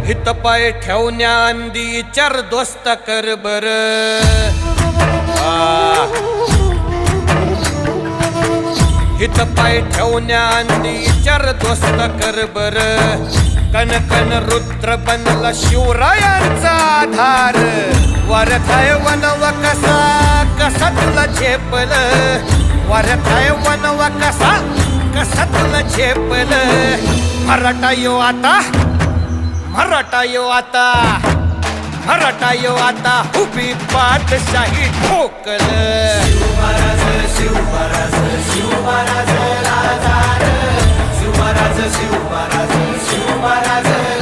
हित पाय ठेवण्या अंदी चर दोस्त कर बर हित पाय ठेवण्या अंदी चर दोस्त कर बर कन कन रुद्र बनला शिवरायांचा आधार वरथाय वनवा कसा कसा तुला झेपल वरथाय वनवा कसा कसा तुला झेपल मराठा यो आता मराठा यो आता मराठा यो आता उभी पाठशाही ठोकल शिवमहाराज शिवमहाराज शिवमहाराज राजा शिवमहाराज शिवमहाराज शिवमहाराज